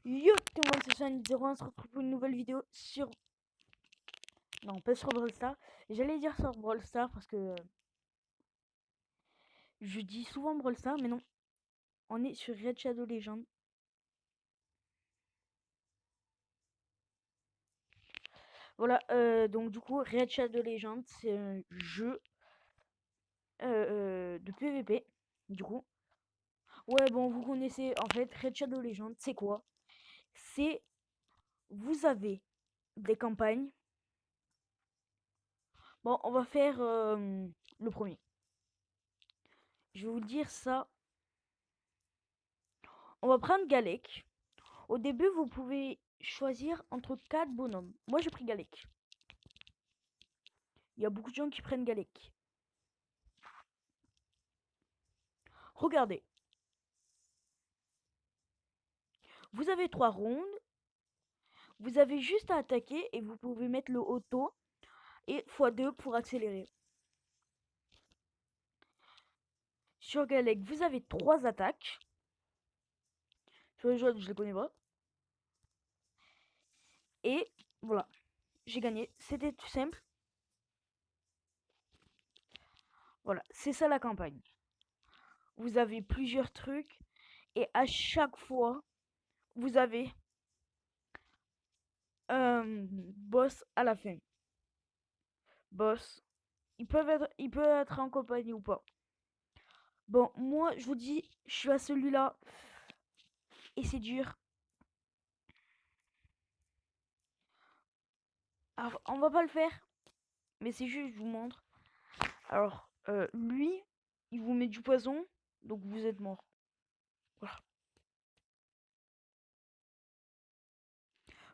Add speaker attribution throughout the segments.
Speaker 1: Yo tout le monde, c'est Shine01, on se retrouve pour une nouvelle vidéo sur... Non, pas sur Brawl Stars. J'allais dire sur Brawl Stars parce que... je dis souvent Brawl Stars, mais non. On est sur Red Shadow Legends. Voilà, donc du coup, Red Shadow Legends, c'est un jeu de PVP. Du coup, ouais, bon, vous connaissez, en fait, Red Shadow Legends, c'est quoi? C'est... Vous avez des campagnes. Bon, on va faire le premier. Je vais vous dire ça. On va prendre Galek. Au début, vous pouvez choisir entre 4 bonhommes. Moi, j'ai pris Galek. Il y a beaucoup de gens qui prennent Galek. Regardez. Vous avez 3 rondes. Vous avez juste à attaquer et vous pouvez mettre le auto et x2 pour accélérer. Sur Galek, vous avez 3 attaques. Sur les autres, je les connais pas. Et voilà, j'ai gagné. C'était tout simple. Voilà, c'est ça la campagne. Vous avez plusieurs trucs et à chaque fois, vous avez un boss à la fin. Boss. Ils peuvent être en compagnie ou pas. Bon, moi, je vous dis, je suis à celui-là. Et c'est dur. Alors, on va pas le faire. Mais c'est juste, je vous montre. Alors, lui, il vous met du poison. Donc, vous êtes mort. Voilà.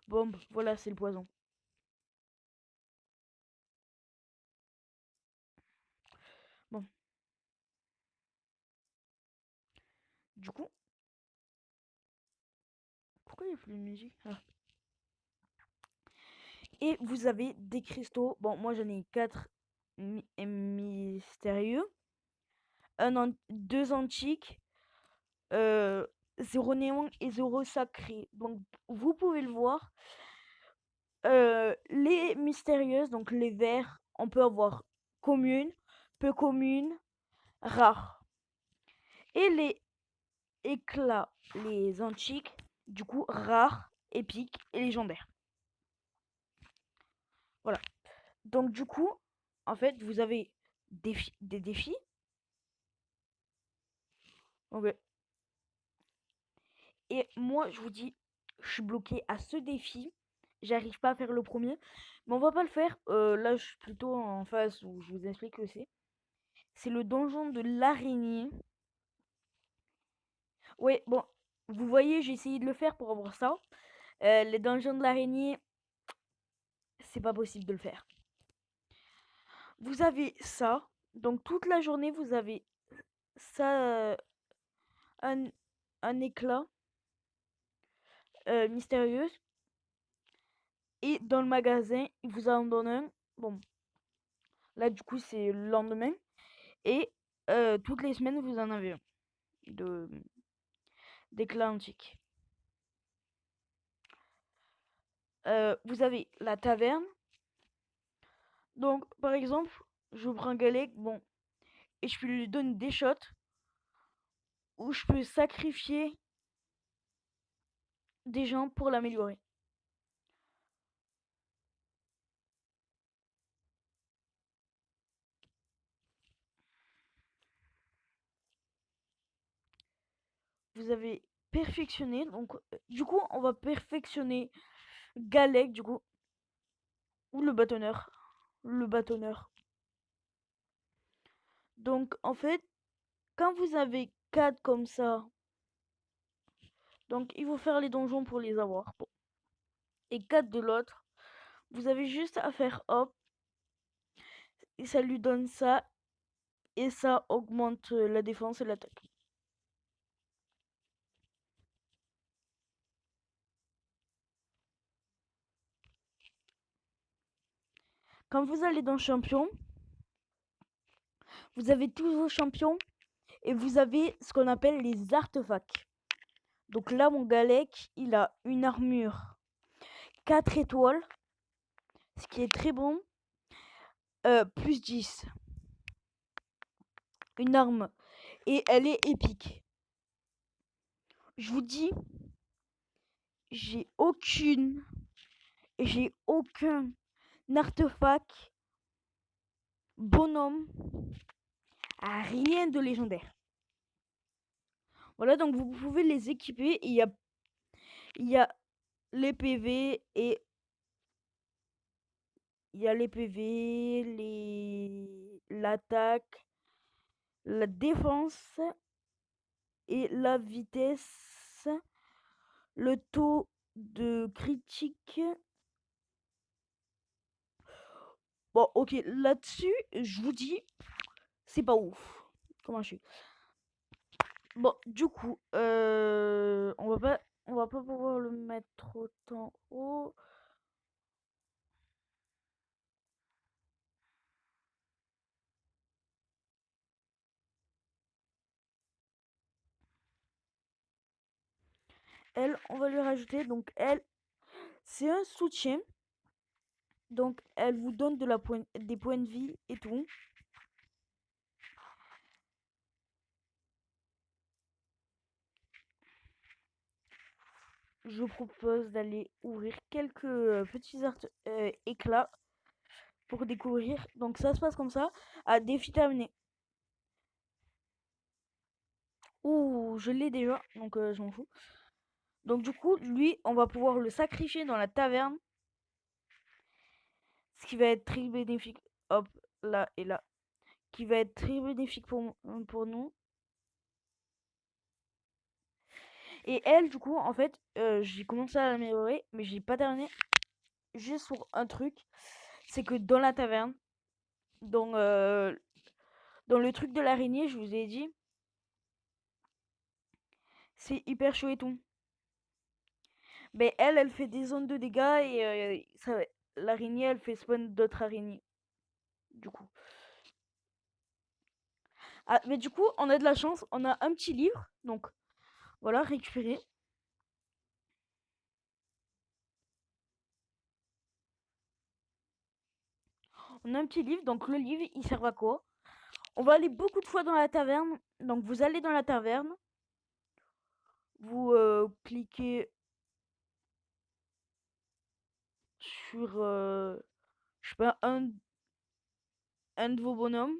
Speaker 1: Bombe, voilà, c'est le poison. Bon. Du coup, pourquoi il n'y a plus de musique? Et vous avez des cristaux. Bon, moi, j'en ai 4 mystérieux. 2 antiques. 0 néon et 0 sacré. Donc, vous pouvez le voir. Les mystérieuses, donc les verts, on peut avoir commune, peu commune, rare. Et les éclats, les antiques, du coup, rares, épiques et légendaires. Voilà. Donc, du coup, en fait, vous avez des défis. Ok. Et moi, je vous dis, je suis bloqué à ce défi. J'arrive pas à faire le premier. Mais on va pas le faire. Là, je suis plutôt en phase où je vous explique que c'est. C'est le donjon de l'araignée. Ouais, bon, vous voyez, j'ai essayé de le faire pour avoir ça. Les donjons de l'araignée, c'est pas possible de le faire. Vous avez ça. Donc toute la journée, vous avez ça, un, un éclat mystérieux. Et dans le magasin, il vous en donne un. Bon, là, du coup, c'est le lendemain. Et toutes les semaines, vous en avez un d'éclat antique. Vous avez la taverne. Donc, par exemple, je prends Galek, bon, et je peux lui donner des shots. Ou je peux sacrifier des gens pour l'améliorer. Vous avez perfectionné, donc du coup on va perfectionner Galek du coup, ou le bâtonneur. Le bâtonneur. Donc en fait, quand vous avez 4 comme ça, donc il faut faire les donjons pour les avoir. Bon. Et 4 de l'autre, vous avez juste à faire hop, et ça lui donne ça, et ça augmente la défense et l'attaque. Quand vous allez dans champion, vous avez tous vos champions et vous avez ce qu'on appelle les artefacts. Donc là, mon Galek, il a une armure 4 étoiles, ce qui est très bon. Plus 10. Une arme. Et elle est épique. Je vous dis, j'ai aucun artefact, bonhomme, rien de légendaire. Voilà, donc vous pouvez les équiper. Il y a les PV et il y a les PV, l'attaque, la défense et la vitesse, le taux de critique. Bon, ok, là-dessus, je vous dis, c'est pas ouf. Comment je suis? Bon, du coup, on va pas pouvoir le mettre autant haut. Elle, on va lui rajouter, donc elle, c'est un soutien. Donc, elle vous donne des points de vie et tout. Je propose d'aller ouvrir quelques petits éclats pour découvrir. Donc, ça se passe comme ça. À défi terminé. Ouh, je l'ai déjà, donc je m'en fous. Donc, du coup, lui, on va pouvoir le sacrifier dans la taverne. Ce qui va être très bénéfique. Hop, là et là. Qui va être très bénéfique pour nous. Et elle, du coup, en fait, j'ai commencé à l'améliorer, mais j'ai pas terminé. Juste pour un truc, c'est que dans la taverne, dans, dans le truc de l'araignée, je vous ai dit, c'est hyper chaud et tout. Mais elle fait des zones de dégâts et l'araignée, elle fait spawn d'autres araignées. Du coup. Ah, mais du coup, on a de la chance, on a un petit livre, donc voilà, récupérer. On a un petit livre, donc le livre, il sert à quoi? On va aller beaucoup de fois dans la taverne. Donc vous allez dans la taverne, vous cliquez sur, je sais pas, un de vos bonhommes.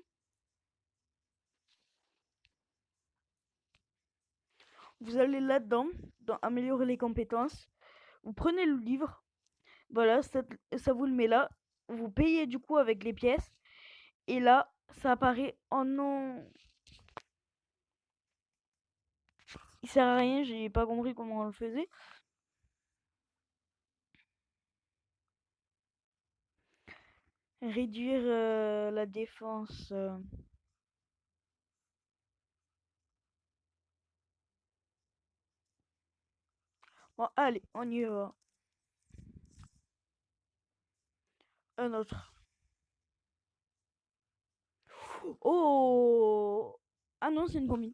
Speaker 1: Vous allez là-dedans, dans améliorer les compétences. Vous prenez le livre, voilà, ça vous le met là. Vous payez du coup avec les pièces. Et là, ça apparaît. Oh non, il sert à rien, j'ai pas compris comment on le faisait. Réduire la défense. Bon, allez, on y va. Un autre. Oh! Ah non, c'est une combi.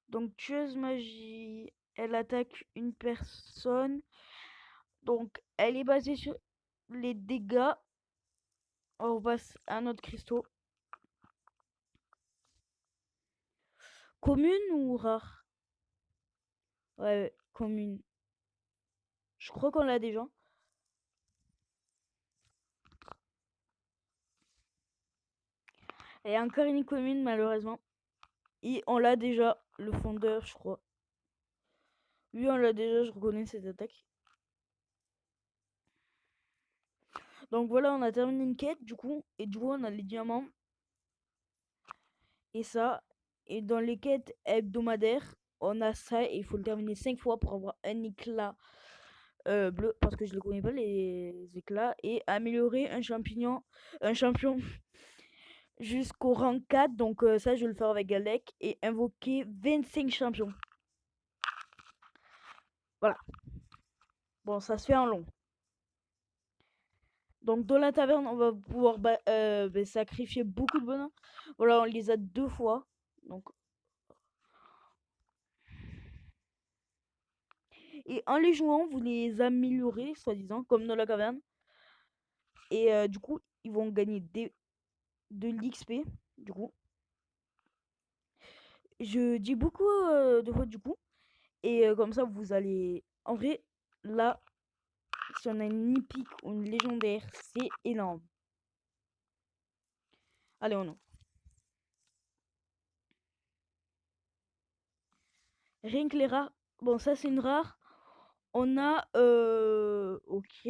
Speaker 1: Donc, tueuse magie, elle attaque une personne. Donc, elle est basée sur les dégâts. On passe à un autre cristaux. Commune ou rare? Ouais, commune. Je crois qu'on l'a déjà. Et encore une commune, malheureusement. Et on l'a déjà, le fondeur, je crois. Oui, on l'a déjà, je reconnais cette attaque. Donc voilà, on a terminé une quête, du coup. Et du coup, on a les diamants. Et ça. Et dans les quêtes hebdomadaires, on a ça. Et il faut le terminer 5 fois pour avoir un éclat bleu. Parce que je ne connais pas, les éclats. Et améliorer un champignon. Un champion jusqu'au rang 4. Donc ça, je vais le faire avec Galek. Et invoquer 25 champions. Voilà. Bon, ça se fait en long. Donc dans la taverne, on va pouvoir sacrifier beaucoup de bonhommes. Voilà, on les a 2 fois. Donc Et en les jouant, vous les améliorez, soi-disant, comme dans la caverne. Et du coup, ils vont gagner de l'XP, du coup. Je dis beaucoup de fois, du coup. Et comme ça, vous allez... En vrai, là, si on a une épique ou une légendaire, c'est énorme. Allez, on a. Rien que les rares. Bon, ça, c'est une rare. On a... Ok.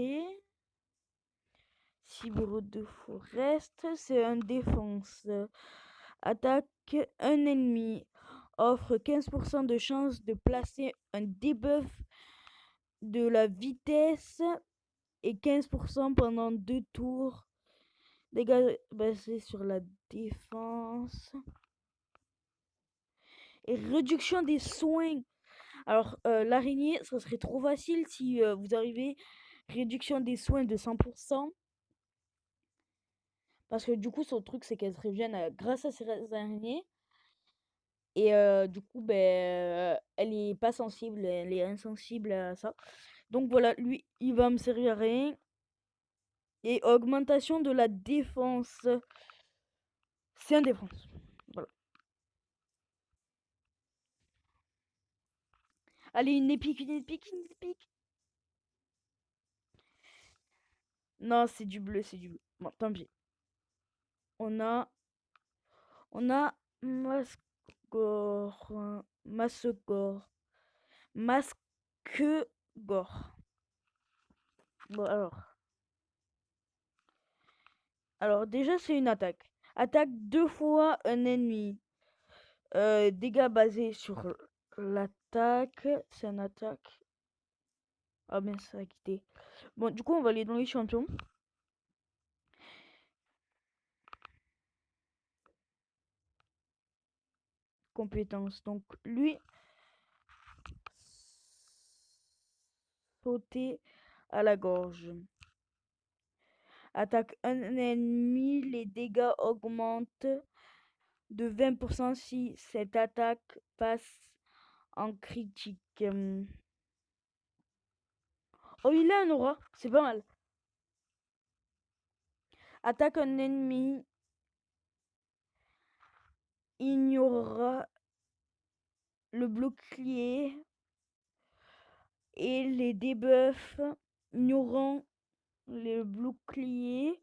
Speaker 1: Cibourg de Forest, c'est un défense. Attaque un ennemi. Offre 15% de chance de placer un debuff de la vitesse et 15% pendant 2 tours. Dégâts basés sur la défense. Et réduction des soins. Alors, l'araignée, ça serait trop facile si vous arrivez. Réduction des soins de 100%. Parce que du coup, son truc, c'est qu'elle se régène grâce à ses araignées. Et du coup, ben, elle est pas sensible, elle est insensible à ça. Donc voilà, lui, il va me servir à rien. Et augmentation de la défense. C'est un défense. Voilà. Allez, une épique, une épique, une épique. Non, c'est du bleu, c'est du bleu. Bon, tant pis. On a... On a... Mascor... Mascor... Masquegor. Bon, alors déjà, c'est une attaque. Attaque 2 fois un ennemi. Dégâts basés sur l'attaque. C'est une attaque. Ah ben ça a quitté. Bon, du coup, on va aller dans les champions. Compétences. Donc, lui, sauter à la gorge. Attaque un ennemi, les dégâts augmentent de 20% si cette attaque passe en critique. Oh, il a un aura, c'est pas mal. Attaque un ennemi, ignorera le bouclier et les debuffs, ignorant les boucliers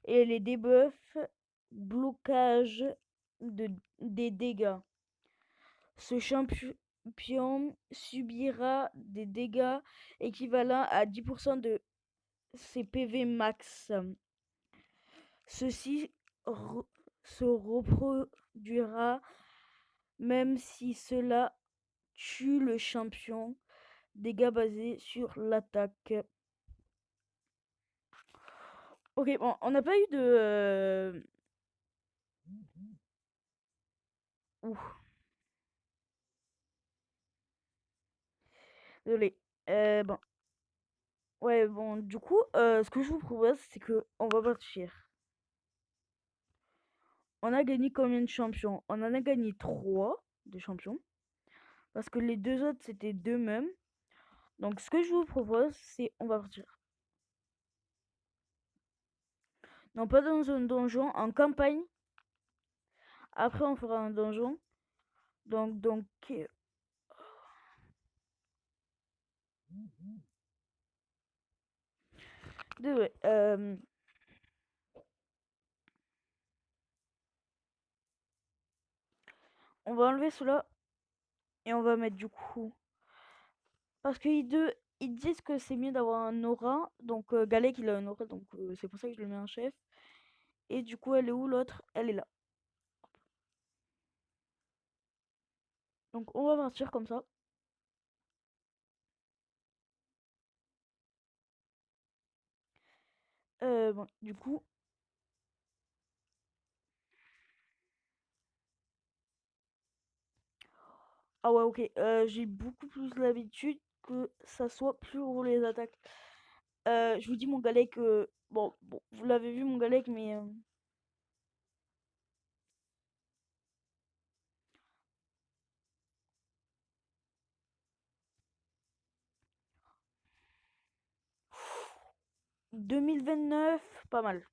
Speaker 1: et les debuffs, blocage des dégâts. Ce champion subira des dégâts équivalents à 10% de ses PV max. Ceci se reproduira même si cela tue le champion. Dégâts basés sur l'attaque. Ok, bon, on n'a pas eu de... Ouh, désolé. Bon. Ouais, bon, du coup, ce que je vous propose, c'est que on va partir. On a gagné combien de champions? On en a gagné 3 de champions. Parce que les deux autres, c'était deux mêmes. Donc, ce que je vous propose, c'est on va partir. Non, pas dans un donjon, en campagne. Après, on fera un donjon. Donc, désolé. On va enlever cela. Et on va mettre du coup. Parce qu'ils ils disent que c'est mieux d'avoir un aura. Donc, Galek, il a un aura. Donc, c'est pour ça que je le mets en chef. Et du coup, elle est où l'autre? Elle est là. Donc, on va partir comme ça. Bon, du coup. Ah ouais, ok. J'ai beaucoup plus l'habitude que ça soit plus gros les attaques. Je vous dis mon Galek. Bon, vous l'avez vu mon Galek, mais. 2029, pas mal.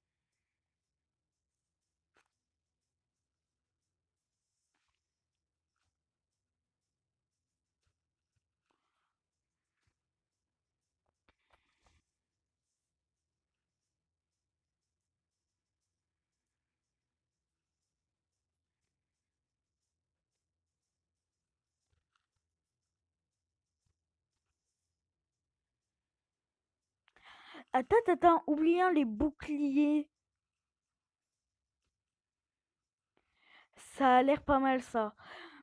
Speaker 1: Attends, oublions les boucliers. Ça a l'air pas mal ça.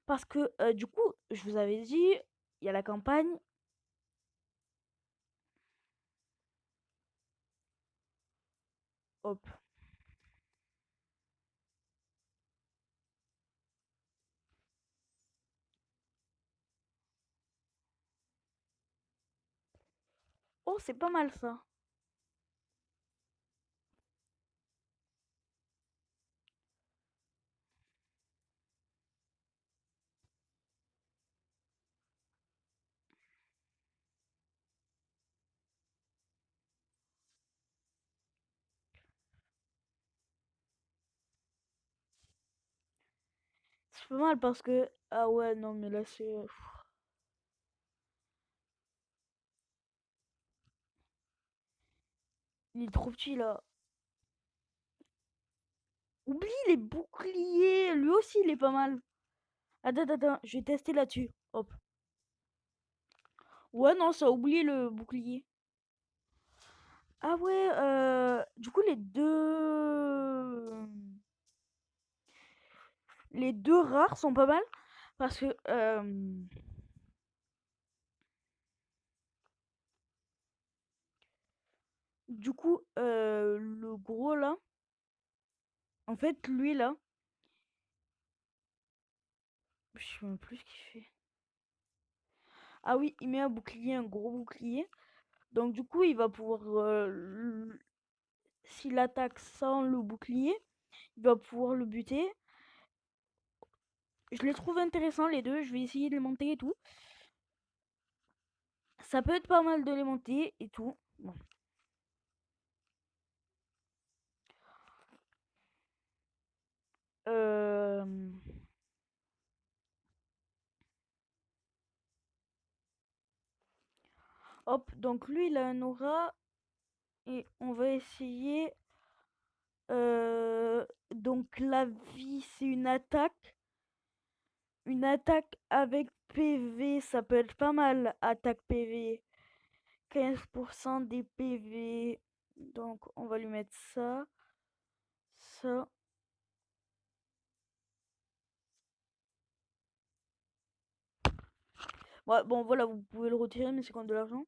Speaker 1: Parce que du coup, je vous avais dit, il y a la campagne. Hop. Oh, c'est pas mal ça. C'est pas mal parce que... Ah ouais, non, mais là, c'est... Il est trop petit, là. Oublie les boucliers. Lui aussi, il est pas mal. Attends, je vais tester là-dessus. Hop. Ouais, non, ça oublie le bouclier. Ah ouais, du coup, les deux rares sont pas mal. Parce que... du coup, le gros, là... En fait, lui, là... Je sais même plus ce qu'il fait. Ah oui, il met un bouclier, un gros bouclier. Donc du coup, il va pouvoir... s'il attaque sans le bouclier, il va pouvoir le buter. Je les trouve intéressants les deux, je vais essayer de les monter et tout. Ça peut être pas mal de les monter et tout. Bon. Euh... Hop, donc lui il a un aura et on va essayer. Donc la vie c'est une attaque. Une attaque avec PV, ça peut être pas mal. Attaque PV. 15% des PV. Donc on va lui mettre ça. Ça. Ouais, bon voilà, vous pouvez le retirer, mais c'est quand de l'argent.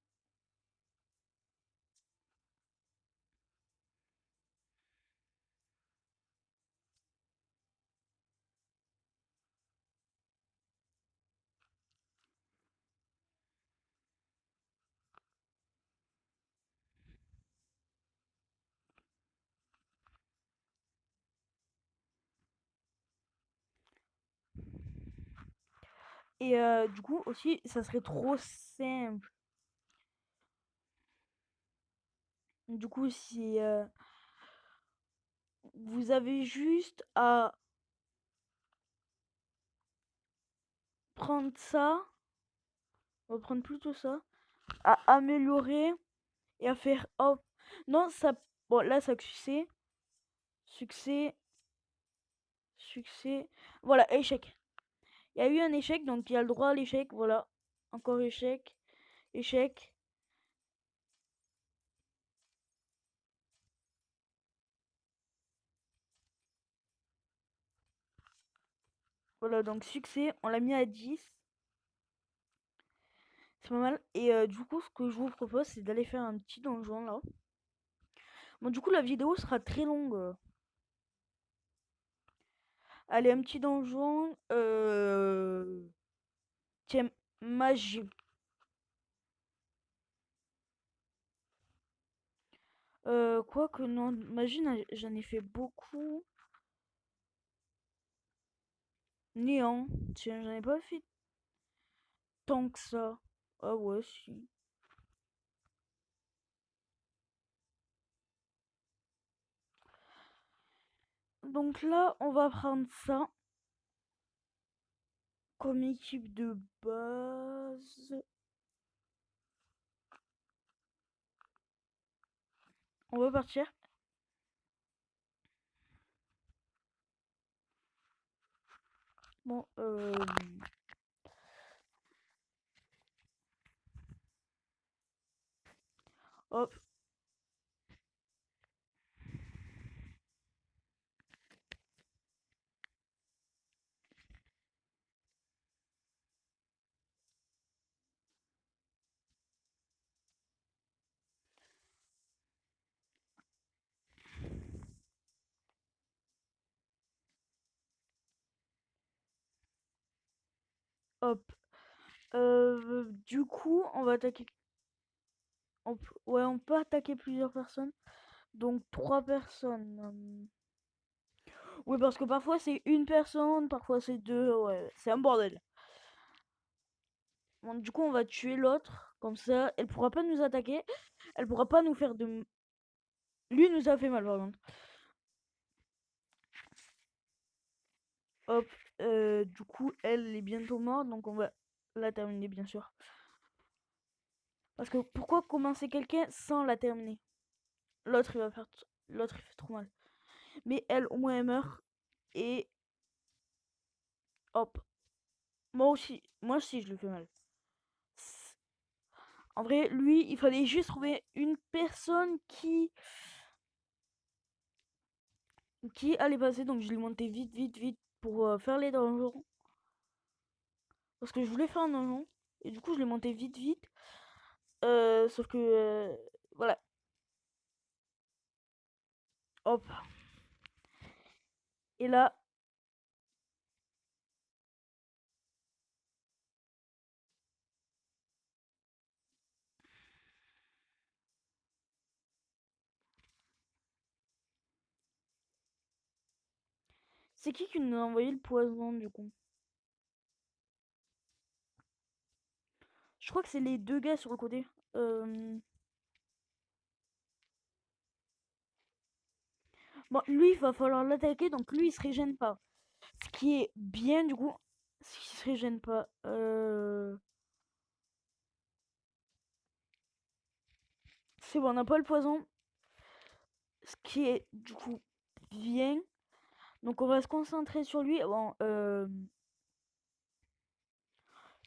Speaker 1: Et du coup aussi, ça serait trop simple. Du coup, si vous avez juste à prendre ça, on va prendre plutôt ça, à améliorer et à faire hop. Non, ça, bon là ça succès, succès, succès. Voilà, échec. Il y a eu un échec, donc il y a le droit à l'échec. Voilà, encore échec, échec. Voilà, donc succès, on l'a mis à 10. C'est pas mal. Et du coup, ce que je vous propose, c'est d'aller faire un petit donjon là. Bon, du coup, la vidéo sera très longue. Allez, un petit donjon. Tiens, magie. Quoi que non, magie, j'en ai fait beaucoup. Néant. Tiens, j'en ai pas fait tant que ça. Ah ouais, si. Donc là, on va prendre ça comme équipe de base. On va partir. Bon, hop. Hop. Du coup, on va attaquer. Ouais, on peut attaquer plusieurs personnes. Donc 3 personnes. Oui, parce que parfois c'est une personne, parfois c'est deux. Ouais, c'est un bordel. Bon, du coup, on va tuer l'autre. Comme ça, elle pourra pas nous attaquer. Elle pourra pas nous faire de. Lui nous a fait mal, par contre. Hop. Du coup, elle est bientôt morte. Donc on va la terminer, bien sûr. Parce que pourquoi commencer quelqu'un sans la terminer? L'autre, il va faire. L'autre, il fait trop mal. Mais elle, au moins, elle meurt. Et hop. Moi aussi, je le fais mal. En vrai, lui, il fallait juste trouver une personne qui allait passer. Donc, je l'ai monté vite, vite, vite pour faire les donjons. Parce que je voulais faire un donjon. Et du coup, je l'ai monté vite, vite. Sauf que, voilà. Hop. Et là, c'est qui nous a envoyé le poison, du coup? Je crois que c'est les deux gars sur le côté. Bon, lui, il va falloir l'attaquer, donc lui, il se régène pas. Ce qui est bien, du coup, s'il se régène pas. C'est bon, on n'a pas le poison. Ce qui est, du coup, bien. Donc, on va se concentrer sur lui. Bon,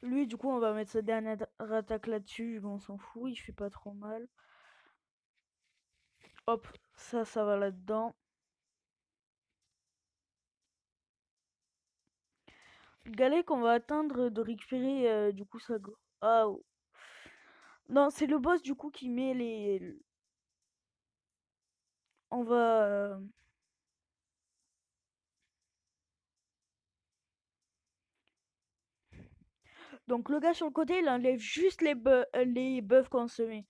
Speaker 1: lui, du coup, on va mettre sa dernière attaque là-dessus. Bon, on s'en fout, il fait pas trop mal. Hop, ça va là-dedans. Galek, on va attendre de récupérer du coup sa go. Ah oh. Non, c'est le boss du coup qui met les. On va. Donc le gars sur le côté, il enlève juste les buffs qu'on se met.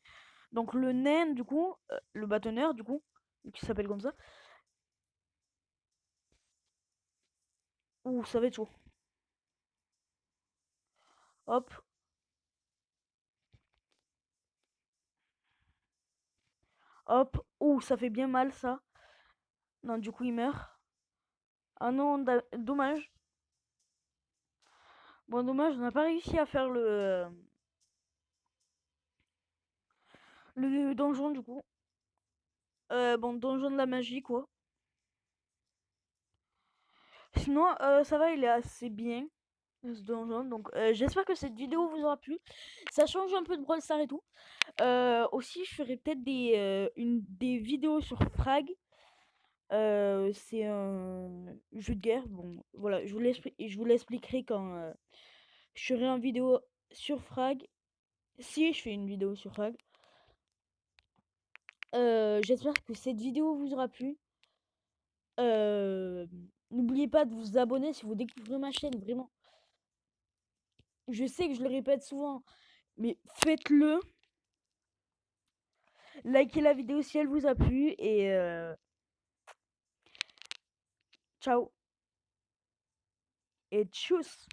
Speaker 1: Donc le nain du coup, le bâtonneur du coup, qui s'appelle comme ça. Ouh, ça va être chaud. Hop, hop. Ouh, ça fait bien mal ça. Non, du coup il meurt. Ah non, dommage. Bon, dommage, on n'a pas réussi à faire le donjon du coup. Bon, donjon de la magie quoi. Sinon, ça va, il est assez bien, ce donjon. Donc, j'espère que cette vidéo vous aura plu. Ça change un peu de Brawl Stars et tout. Aussi, je ferai peut-être des vidéos sur Frag. C'est un jeu de guerre. Bon, voilà, je vous l'expliquerai quand je ferai une vidéo sur Frag. Si je fais une vidéo sur Frag. J'espère que cette vidéo vous aura plu. Euh, N'oubliez pas de vous abonner si vous découvrez ma chaîne, vraiment. Je sais que je le répète souvent, mais faites-le. Likez la vidéo si elle vous a plu et ciao et tchuss.